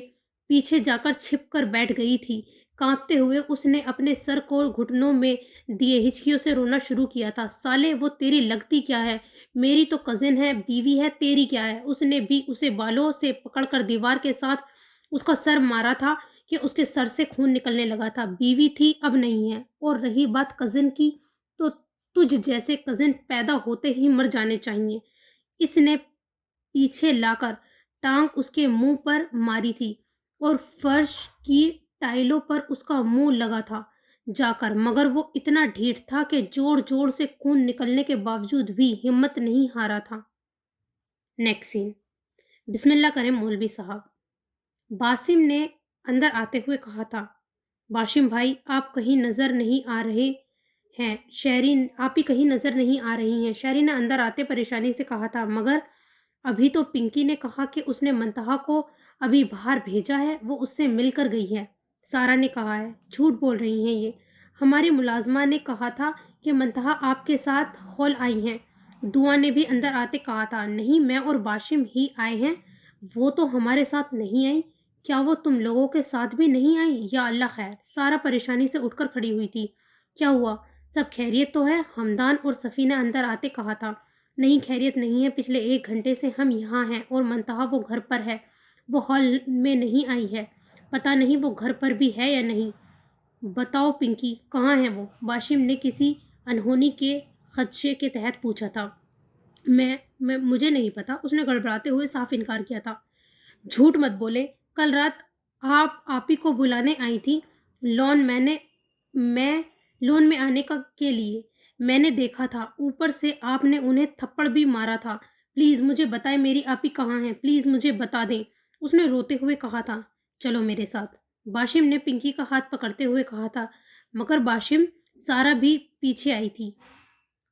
پیچھے جا کر چھپ کر بیٹھ گئی تھی۔ کانپتے ہوئے اس نے اپنے سر کو گھٹنوں میں دیے ہچکیوں سے رونا شروع کیا تھا۔ سالے وہ تیری لگتی کیا ہے؟ میری تو کزن ہے، بیوی ہے، تیری کیا ہے؟ اس نے بھی اسے بالوں سے پکڑ کر دیوار کے ساتھ اس کا سر مارا تھا کہ اس کے سر سے خون نکلنے لگا تھا۔ بیوی تھی، اب نہیں ہے۔ اور رہی بات کزن کی، تو تجھ جیسے کزن پیدا ہوتے ہی مر جانے چاہیے۔ اس نے پیچھے لا کر ٹانگ اس کے منہ پر ماری تھی اور فرش کی ٹائلوں پر اس کا منہ لگا تھا جا کر، مگر وہ اتنا ڈھیٹ تھا کہ جوڑ جوڑ سے خون نکلنے کے باوجود بھی ہمت نہیں ہارا تھا۔ نیکسٹ سین۔ بسم اللہ کریں مولوی صاحب، باسم نے اندر آتے ہوئے کہا تھا۔ باشم بھائی، آپ کہیں نظر نہیں آ رہے ہیں۔ آپ ہی کہیں نظر نہیں آ رہی ہیں، شہری نے اندر آتے پریشانی سے کہا تھا۔ مگر ابھی تو پنکی نے کہا کہ اس نے منتہا کو ابھی باہر بھیجا ہے، وہ اس سے مل کر گئی ہے۔ سارا نے کہا ہے۔ جھوٹ بول رہی ہیں یہ، ہماری ملازمہ نے کہا تھا کہ منتہا آپ کے ساتھ ہال آئی ہیں۔ دعا نے بھی اندر آتے کہا تھا، نہیں میں اور باشم ہی آئے ہیں، وہ تو ہمارے ساتھ نہیں آئی۔ کیا وہ تم لوگوں کے ساتھ بھی نہیں آئی؟ یا اللہ خیر۔ سارا پریشانی سے اٹھ کر کھڑی ہوئی تھی۔ کیا ہوا؟ سب خیریت تو ہے؟ حمدان اور صفی نے اندر آتے کہا تھا۔ نہیں خیریت نہیں ہے، پچھلے 1 گھنٹے سے ہم یہاں ہیں اور منتہا وہ گھر پر ہے، وہ ہال میں نہیں آئی ہے۔ پتہ نہیں وہ گھر پر بھی ہے یا نہیں۔ بتاؤ پنکی، کہاں ہے وہ؟ باشم نے کسی انہونی کے خدشے کے تحت پوچھا تھا۔ مجھے نہیں پتا، اس نے گڑبڑاتے ہوئے صاف انکار کیا تھا۔ جھوٹ مت بولے، کل رات آپ ہی کو بلانے آئی تھی لون میں آنے کے لیے، میں نے دیکھا تھا، اوپر سے آپ نے انہیں تھپڑ بھی مارا تھا۔ پلیز مجھے بتائیں میری آپی کہاں ہیں، پلیز مجھے بتا دیں، اس نے روتے ہوئے کہا تھا۔ چلو میرے ساتھ، باشم نے پنکی کا ہاتھ پکڑتے ہوئے کہا تھا۔ مگر باشم، سارا بھی پیچھے آئی تھی۔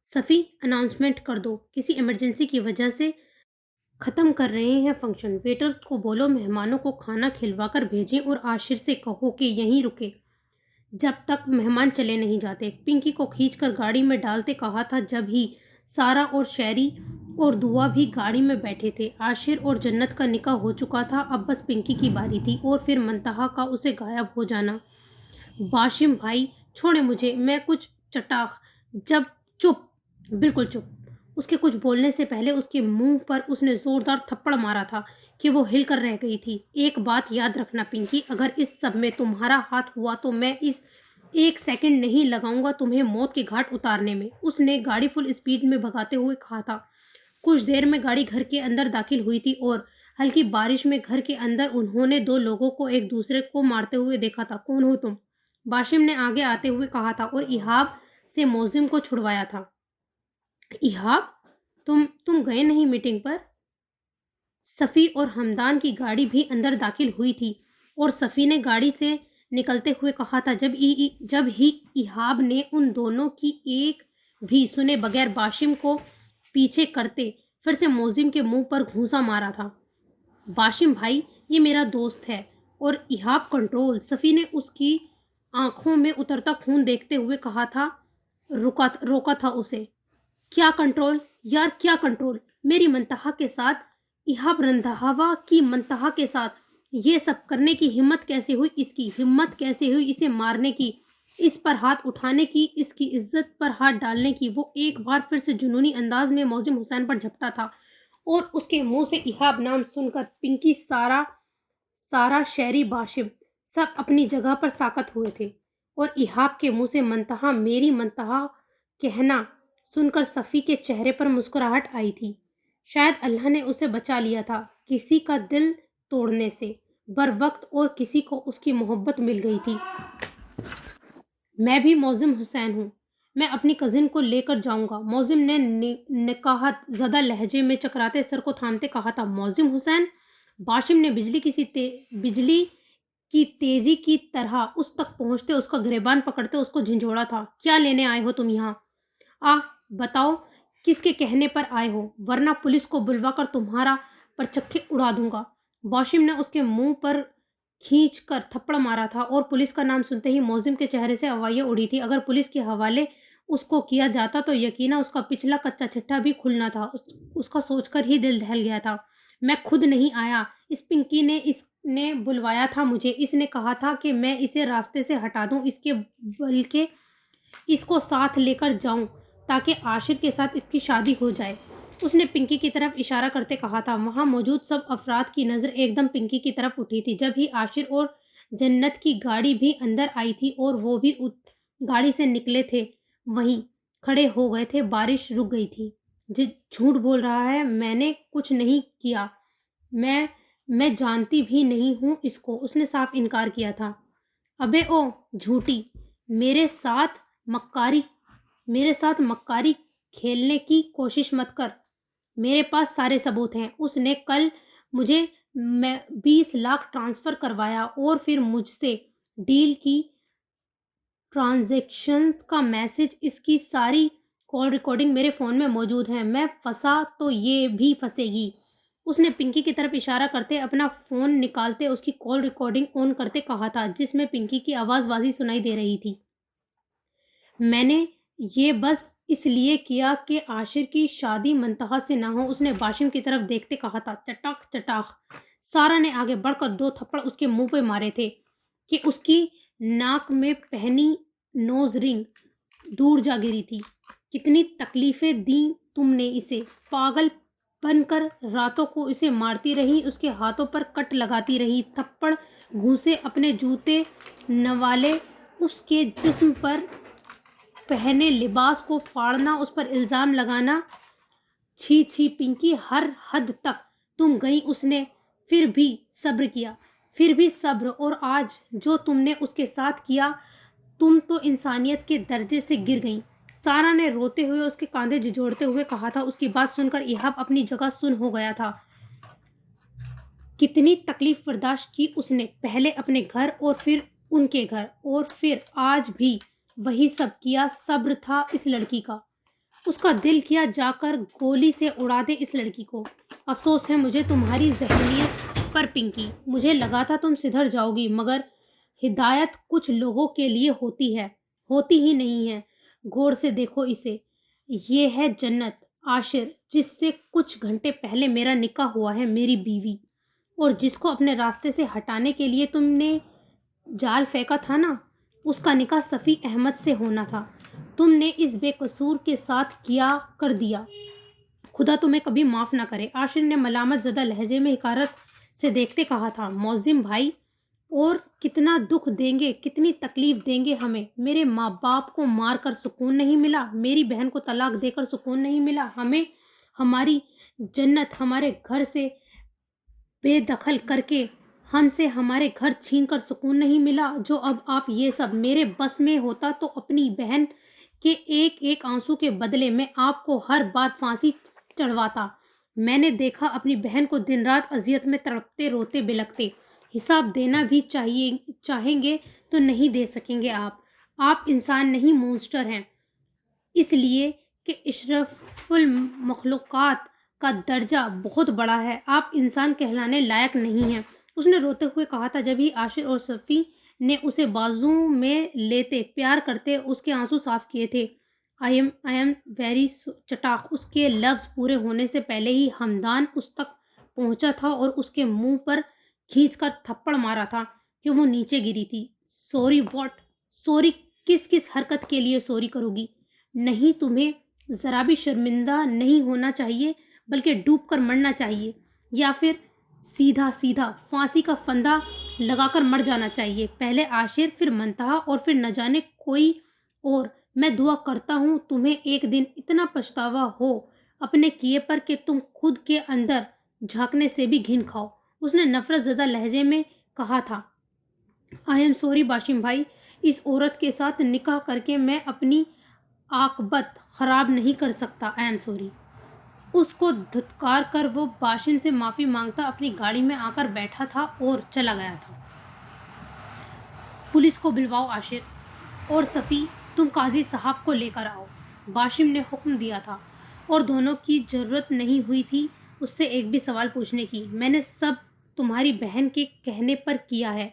صفی، اناؤنسمنٹ کر دو، کسی ایمرجنسی کی وجہ سے ختم کر رہے ہیں فنکشن، ویٹر کو بولو مہمانوں کو کھانا کھلوا کر بھیجیں اور عاشر سے کہو کہ یہیں رکے جب تک مہمان چلے نہیں جاتے۔ پنکی کو کھینچ کر گاڑی میں ڈالتے کہا تھا جب ہی سارا اور شہری اور دعا بھی گاڑی میں بیٹھے تھے۔ عاشر اور جنت کا نکاح ہو چکا تھا، اب بس پنکی کی باری تھی اور پھر منتہا کا اسے غائب ہو جانا۔ باشم بھائی چھوڑیں مجھے، میں کچھ چپ، بالکل چپ۔ اس کے کچھ بولنے سے پہلے اس کے منہ پر اس نے زوردار تھپڑ مارا تھا کہ وہ ہل کر رہ گئی تھی۔ ایک بات یاد رکھنا پنکی، اگر اس سب میں تمہارا ہاتھ ہوا تو میں 1 سیکنڈ نہیں لگاؤں گا تمہیں موت کے گھاٹ اتارنے میں، اس نے گاڑی فل اسپیڈ میں بھگاتے ہوئے کہا تھا۔ کچھ دیر میں گاڑی گھر کے اندر داخل ہوئی تھی اور ہلکی بارش میں گھر کے اندر انہوں نے 2 لوگوں کو ایک دوسرے کو مارتے ہوئے دیکھا تھا۔ کون ہو تم؟ باشم نے آگے آتے ہوئے کہا تھا، اور ایہاب سے موزم کو چھڑوایا تھا۔ ایہاب، تم گئے نہیں میٹنگ پر؟ صفی اور حمدان کی گاڑی بھی اندر داخل ہوئی تھی اور صفی نے گاڑی سے نکلتے ہوئے کہا تھا جب ہی ایہاب نے ان دونوں کی ایک بھی سنے بغیر باشم کو پیچھے کرتے پھر سے موزم کے منہ پر گھونسا مارا تھا۔ باشم بھائی، یہ میرا دوست ہے، اور ایہاب کنٹرول، صفی نے اس کی آنکھوں میں اترتا خون دیکھتے ہوئے کہا تھا، روکا تھا اسے۔ کیا کنٹرول یار، کیا کنٹرول؟ میری منتہا کے ساتھ، ایہاب رندھاوا کی منتہا کے ساتھ، یہ سب کرنے کی ہمت کیسے ہوئی اس کی؟ ہمت کیسے ہوئی اسے مارنے کی، اس پر ہاتھ اٹھانے کی، اس کی عزت پر ہاتھ ڈالنے کی؟ وہ ایک بار پھر سے جنونی انداز میں موزم حسین پر جھپٹا تھا اور اس کے منہ سے ایہاب نام سن کر پنکی، سارا شہری، باشم سب اپنی جگہ پر ساکت ہوئے تھے، اور ایہاب کے منہ سے منتہا، میری منتہا کہنا سن کر صفی کے چہرے پر مسکراہٹ آئی تھی۔ شاید اللہ نے اسے بچا لیا تھا کسی کا دل توڑنے سے بر وقت، اور کسی کو اس کی محبت مل گئی تھی۔ میں بھی موزم حسین ہوں، میں اپنی کزن کو لے کر جاؤں گا، موزم نے نکاہت زدہ لہجے میں چکراتے سر کو تھامتے کہا تھا۔ موزم حسین؟ باشم نے بجلی کی تیزی کی طرح اس تک پہنچتے اس کا گریبان پکڑتے اس کو جھنجھوڑا تھا۔ کیا لینے آئے ہو تم یہاں؟ بتاؤ کس کے کہنے پر آئے ہو، ورنہ پولیس کو بلوا کر تمہارا پرچکے اڑا دوں گا۔ باشم نے اس کے منہ پر کھینچ کر تھپڑ مارا تھا، اور پولیس کا نام سنتے ہی موزم کے چہرے سے اوائیاں اڑی تھی۔ اگر پولیس کے حوالے اس کو کیا جاتا تو یقیناً اس کا پچھلا کچا چٹھا بھی کھلنا تھا۔ اس کا سوچ کر ہی دل دہل گیا تھا۔ میں خود نہیں آیا، اس پنکی نے بلوایا تھا مجھے، اس نے کہا تھا کہ میں اسے راستے سے ہٹا دوں، بلکہ اس کو ساتھ لے کر جاؤں تاکہ عاشر کے ساتھ اس کی شادی ہو جائے۔ اس نے پنکی کی طرف اشارہ کرتے کہا تھا۔ وہاں موجود سب افراد کی نظر ایک دم پنکی کی طرف اٹھی تھی۔ جب ہی عاشر اور جنت کی گاڑی بھی اندر آئی تھی اور وہ بھی گاڑی سے نکلے تھے، وہیں کھڑے ہو گئے تھے۔ بارش رک گئی تھی۔ جھوٹ بول رہا ہے، میں نے کچھ نہیں کیا، میں جانتی بھی نہیں ہوں اس کو، اس نے صاف انکار کیا تھا۔ ابے او جھوٹی، میرے ساتھ مکاری کھیلنے کی کوشش مت کر، میرے پاس سارے ثبوت ہیں۔ اس نے کل مجھے 20 لاکھ ٹرانسفر کروایا، اور پھر مجھ سے ڈیل کی ٹرانزیکشنز کا میسج، اس کی ساری کال ریکارڈنگ میرے فون میں موجود ہیں۔ میں پھنسا تو یہ بھی پھنسے گی۔ اس نے پنکی کی طرف اشارہ کرتے اپنا فون نکالتے اس کی کال ریکارڈنگ آن کرتے کہا تھا، جس میں پنکی کی آواز واضح سنائی دے رہی تھی۔ میں نے یہ بس اس لیے کیا کہ عاشر کی شادی منتہا سے نہ ہو، اس نے باشم کی طرف دیکھتے کہا تھا۔ چٹاخ چٹاخ سارا نے آگے بڑھ کر 2 تھپڑ اس کے منہ پہ مارے تھے کہ اس کی ناک میں پہنی نوز رنگ دور جا گری تھی۔ کتنی تکلیفیں دیں تم نے اسے، پاگل بن کر راتوں کو اسے مارتی رہی، اس کے ہاتھوں پر کٹ لگاتی رہی، تھپڑ گھونسے، اپنے جوتے نوالے، اس کے جسم پر پہنے لباس کو پھاڑنا، اس پر الزام لگانا۔ چھی چھی پنکی، ہر حد تک تم گئی۔ اس نے پھر بھی صبر کیا، پھر بھی صبر، اور آج جو تم نے اس کے ساتھ کیا، تم تو انسانیت کے درجے سے گر گئی۔ سارا نے روتے ہوئے اس کے کاندھے جھنجھوڑتے ہوئے کہا تھا۔ اس کی بات سن کر ایہاب اپنی جگہ سن ہو گیا تھا۔ کتنی تکلیف برداشت کی اس نے، پہلے اپنے گھر اور پھر ان کے گھر، اور پھر آج بھی وہی سب کیا۔ صبر تھا اس لڑکی کا، اس کا دل کیا جا کر گولی سے اڑا دے اس لڑکی کو۔ افسوس ہے مجھے تمہاری ذہنیت پر پنکی، مجھے لگا تھا تم سدھر جاؤ گی، مگر ہدایت کچھ لوگوں کے لیے ہوتی ہے، ہوتی ہی نہیں ہے۔ غور سے دیکھو اسے، یہ ہے جنت، عاشر، جس سے کچھ گھنٹے پہلے میرا نکاح ہوا ہے، میری بیوی، اور جس کو اپنے راستے سے ہٹانے کے لیے تم نے جال پھینکا تھا نا، اس کا نکاح صفی احمد سے ہونا تھا۔ تم نے اس بے قصور کے ساتھ کیا کر دیا، خدا تمہیں کبھی معاف نہ کرے۔ عاشر نے ملامت زدہ لہجے میں حقارت سے دیکھتے کہا تھا۔ موزم بھائی، اور کتنا دکھ دیں گے، کتنی تکلیف دیں گے ہمیں؟ میرے ماں باپ کو مار کر سکون نہیں ملا، میری بہن کو طلاق دے کر سکون نہیں ملا، ہمیں ہماری جنت ہمارے گھر سے بے دخل کر کے، ہم سے ہمارے گھر چھین کر سکون نہیں ملا۔ جو اب آپ یہ سب میرے بس میں ہوتا تو اپنی بہن کے ایک ایک آنسو کے بدلے میں آپ کو ہر بار پھانسی چڑھواتا۔ میں نے دیکھا اپنی بہن کو دن رات اذیت میں تڑپتے، روتے بلکتے۔ حساب دینا بھی چاہیں گے تو نہیں دے سکیں گے آپ انسان نہیں، مونسٹر ہیں، اس لیے کہ اشرف المخلوقات کا درجہ بہت بڑا ہے، آپ انسان کہلانے لائق نہیں ہیں، اس نے روتے ہوئے کہا تھا۔ جب ہی عاشر اور صفی نے اسے بازو میں لیتے پیار کرتے اس کے آنسو صاف کیے تھے۔ آئی ایم ویری چٹاخ، اس کے لفظ پورے ہونے سے پہلے ہی ہمدان اس تک پہنچا تھا اور اس کے منہ پر کھینچ کر تھپڑ مارا تھا کہ وہ نیچے گری تھی۔ Sorry what? سوری کس کس حرکت کے لیے سوری کرو گی؟ نہیں، تمہیں ذرا بھی شرمندہ نہیں ہونا چاہیے، بلکہ ڈوب کر مرنا چاہیے، یا پھر سیدھا سیدھا پھانسی کا پھندا لگا کر مر جانا چاہیے، پہلے عاشر، پھر منتہا، اور پھر نہ جانے کوئی اور۔ میں دعا کرتا ہوں تمہیں ایک دن اتنا پچھتاوا ہو اپنے کیے پر کہ تم خود کے اندر جھانکنے سے بھی گھن کھاؤ۔ اس نے نفرت زدہ لہجے میں کہا تھا، آئی ایم سوری باشم بھائی، اس عورت کے ساتھ نکاح کر کے میں اپنی عاقبت خراب نہیں کر سکتا، آئی ایم سوری۔ اس کو دھتکار کر وہ باشم سے معافی مانگتا اپنی گاڑی میں آ کر بیٹھا تھا اور چلا گیا تھا۔ پولیس کو بلواؤ عاشر، اور صفی تم قاضی صاحب کو لے کر آؤ، باشم نے حکم دیا تھا، اور دونوں کی ضرورت نہیں ہوئی تھی اس سے ایک بھی سوال پوچھنے کی۔ میں نے سب تمہاری بہن کے کہنے پر کیا ہے،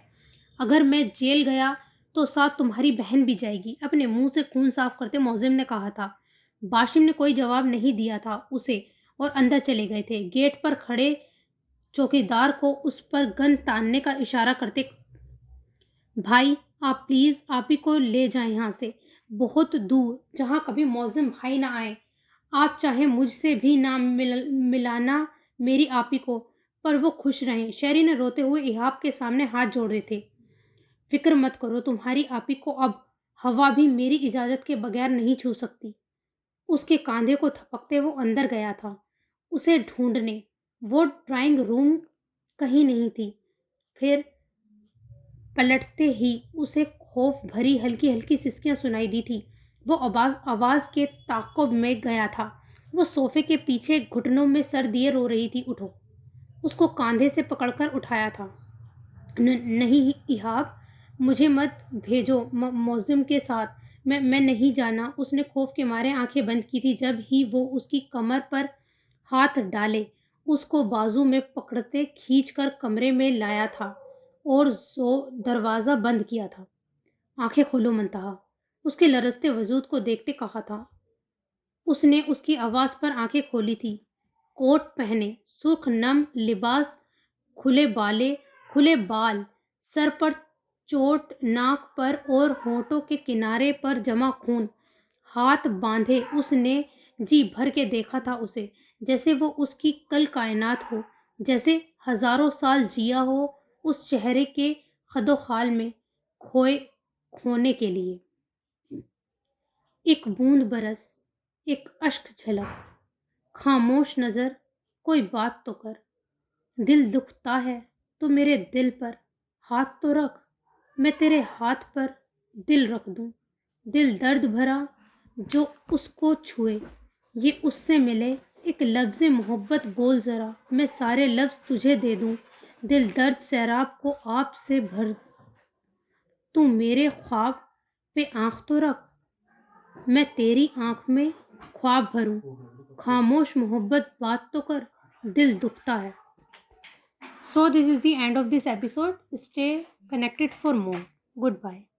اگر میں جیل گیا تو ساتھ تمہاری بہن بھی جائے گی، اپنے منہ سے خون صاف کرتے معزم نے کہا تھا۔ باشم نے کوئی جواب نہیں دیا تھا اسے، اور اندر چلے گئے تھے، گیٹ پر کھڑے چوکیدار کو اس پر گن تاننے کا اشارہ کرتے، بھائی آپ پلیز آپ ہی کو لے جائیں یہاں سے، بہت دور، جہاں کبھی معزم بھائی نہ آئے۔ آپ چاہیں مجھ سے بھی نہ ملانا میری آپی کو، پر وہ خوش رہیں۔ شہری نے روتے ہوئے ایہاب کے سامنے ہاتھ جوڑے تھے، فکر مت کرو، تمہاری آپی کو اب ہوا بھی میری اجازت کے بغیر نہیں چھو سکتی۔ اس کے کاندھے کو تھپکتے وہ اندر گیا تھا اسے ڈھونڈنے۔ وہ ڈرائنگ روم کہیں نہیں تھی۔ پھر پلٹتے ہی اسے خوف بھری ہلکی ہلکی سسکیاں سنائی دی تھی۔ وہ آواز کے تعاقب میں گیا تھا۔ وہ صوفے کے پیچھے گھٹنوں میں سر دیے رو رہی تھی۔ اٹھو، اس کو کاندھے سے پکڑ کر اٹھایا تھا۔ نہیں ایہاب، مجھے مت بھیجو معزم کے ساتھ، میں نہیں جانا۔ اس نے خوف کے مارے آنکھیں بند کی تھی جب ہی وہ اس کی کمر پر ہاتھ ڈالے اس کو بازو میں پکڑتے کھینچ کر کمرے میں لایا تھا اور دروازہ بند کیا تھا۔ آنکھیں کھولو منتہا، اس کے لرزتے وجود کو دیکھتے کہا تھا۔ اس نے اس کی آواز پر آنکھیں کھولی تھی۔ کوٹ پہنے، سرخ نم لباس، کھلے بال، سر پر چوٹ، ناک پر اور ہونٹوں کے کنارے پر جمع خون، ہاتھ باندھے۔ اس نے جی بھر کے دیکھا تھا اسے، جیسے وہ اس کی کل کائنات ہو، جیسے ہزاروں سال جیا ہو اس چہرے کے خد و خال میں کھونے کے لیے۔ ایک بوند برس، ایک اشک جھلک، خاموش نظر، کوئی بات تو کر، دل دکھتا ہے تو میرے دل پر ہاتھ تو رکھ، میں تیرے ہاتھ پر دل رکھ دوں، دل درد بھرا جو اس کو چھوئے، یہ اس سے ملے، ایک لفظ محبت بول ذرا، میں سارے لفظ تجھے دے دوں، دل درد سیراب کو آپ سے بھر، تو میرے خواب پہ آنکھ تو رکھ، میں تیری آنکھ میں خواب بھروں، خاموش محبت بات تو کر، دل دکھتا ہے۔ So this is the end of this episode. Stay connected for more. Goodbye.